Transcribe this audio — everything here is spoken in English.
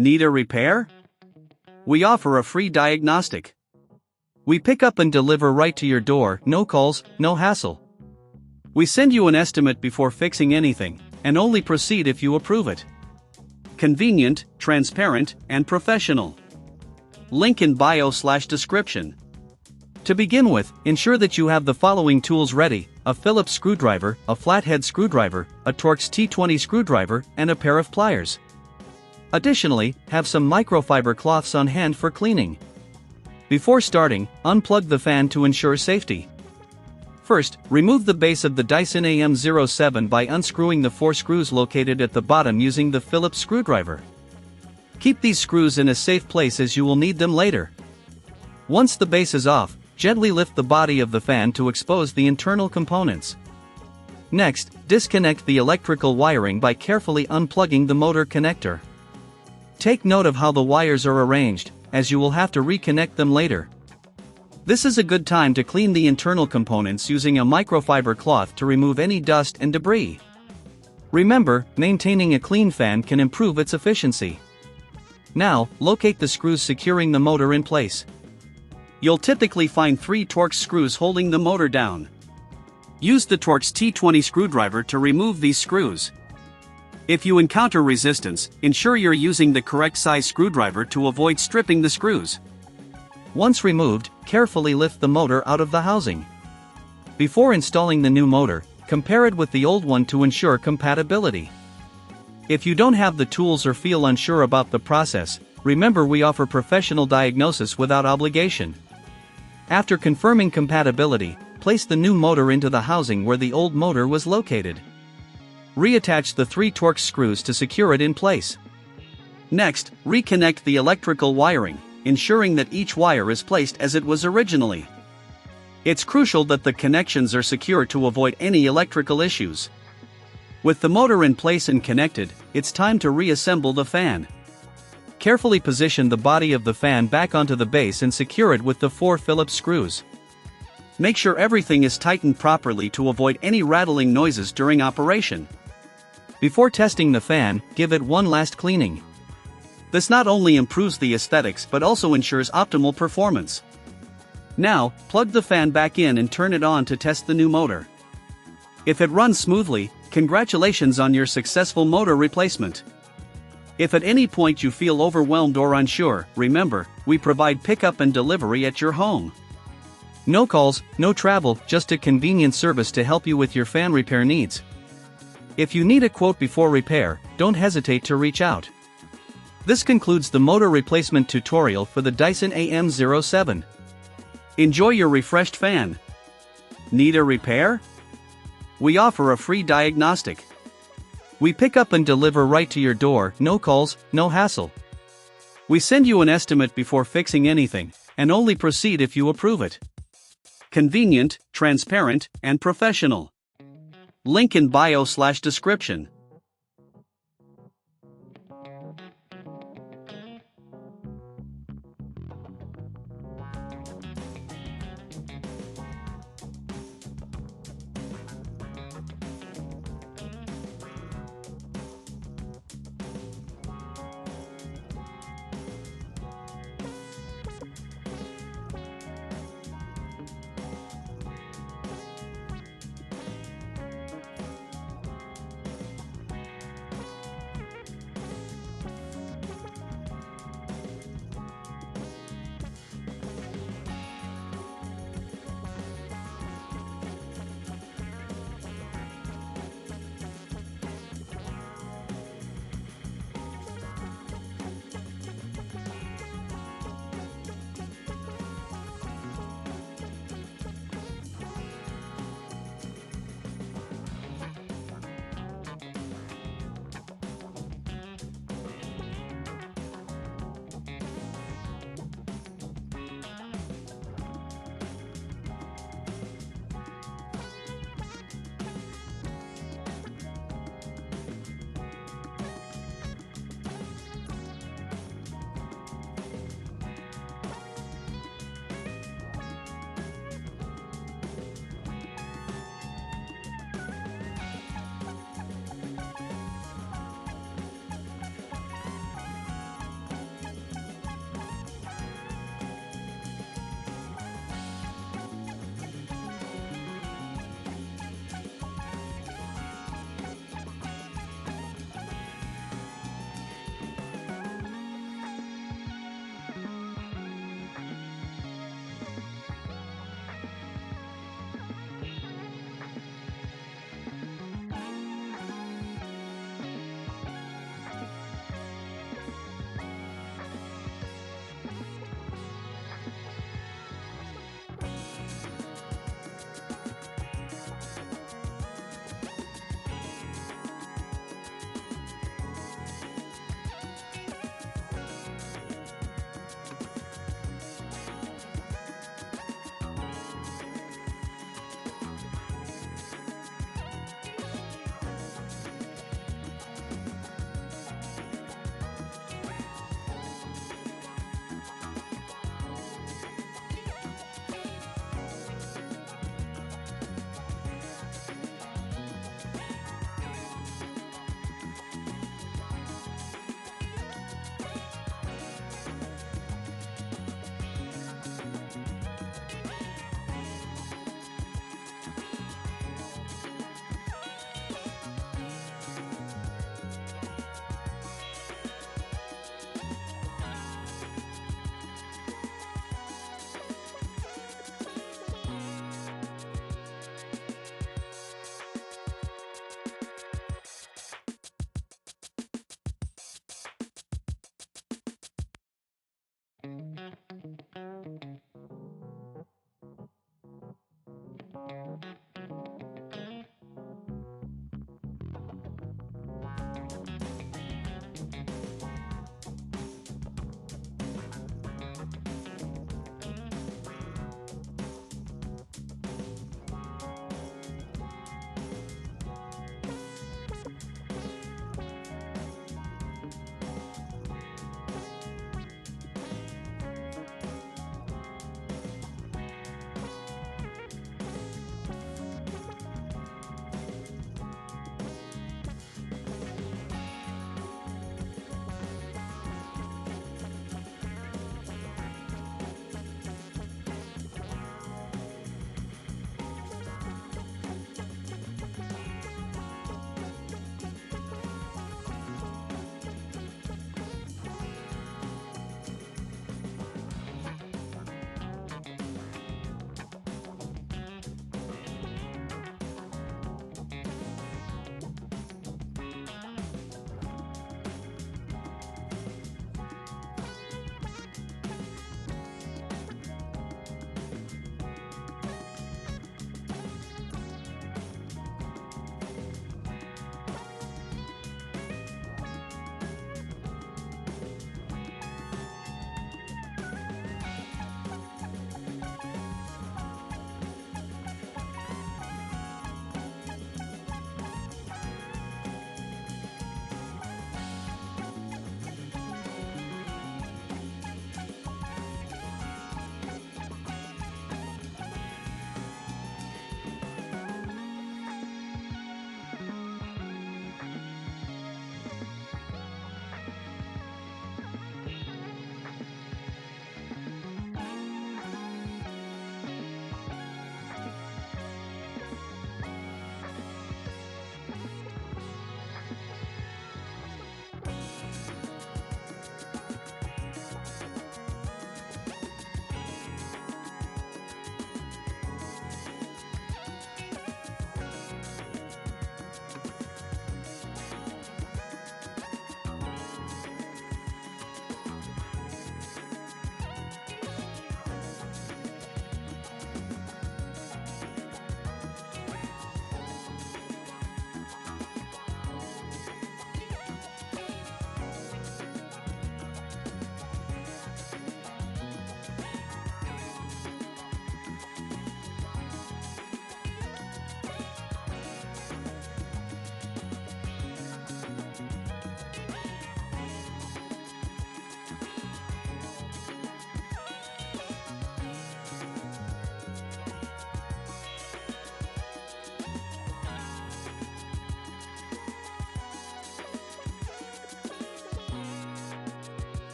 Need a repair? We offer a free diagnostic. We pick up and deliver right to your door, no calls, no hassle. We send you an estimate before fixing anything, and only proceed if you approve it. Convenient, transparent, and professional. Link in bio/description. To begin with, ensure that you have the following tools ready: a Phillips screwdriver, a flathead screwdriver, a Torx T20 screwdriver, and a pair of pliers. Additionally, have some microfiber cloths on hand for cleaning. Before starting, unplug the fan to ensure safety. First, remove the base of the Dyson AM07 by unscrewing the 4 screws located at the bottom using the Phillips screwdriver. Keep these screws in a safe place as you will need them later. Once the base is off, gently lift the body of the fan to expose the internal components. Next, disconnect the electrical wiring by carefully unplugging the motor connector. Take note of how the wires are arranged, as you will have to reconnect them later. This is a good time to clean the internal components using a microfiber cloth to remove any dust and debris. Remember, maintaining a clean fan can improve its efficiency. Now, locate the screws securing the motor in place. You'll typically find 3 Torx screws holding the motor down. Use the Torx T20 screwdriver to remove these screws. If you encounter resistance, ensure you're using the correct size screwdriver to avoid stripping the screws. Once removed, carefully lift the motor out of the housing. Before installing the new motor, compare it with the old one to ensure compatibility. If you don't have the tools or feel unsure about the process, remember we offer professional diagnosis without obligation. After confirming compatibility, place the new motor into the housing where the old motor was located. Reattach the 3 Torx screws to secure it in place. Next, reconnect the electrical wiring, ensuring that each wire is placed as it was originally. It's crucial that the connections are secure to avoid any electrical issues. With the motor in place and connected, it's time to reassemble the fan. Carefully position the body of the fan back onto the base and secure it with the 4 Phillips screws. Make sure everything is tightened properly to avoid any rattling noises during operation. Before testing the fan, give it one last cleaning. This not only improves the aesthetics but also ensures optimal performance. Now, plug the fan back in and turn it on to test the new motor. If it runs smoothly, congratulations on your successful motor replacement. If at any point you feel overwhelmed or unsure, remember, we provide pickup and delivery at your home. No calls, no travel, just a convenient service to help you with your fan repair needs. If you need a quote before repair, don't hesitate to reach out. This concludes the motor replacement tutorial for the Dyson AM07. Enjoy your refreshed fan. Need a repair? We offer a free diagnostic. We pick up and deliver right to your door, no calls, no hassle. We send you an estimate before fixing anything, and only proceed if you approve it. Convenient, transparent, and professional. Link in bio/description.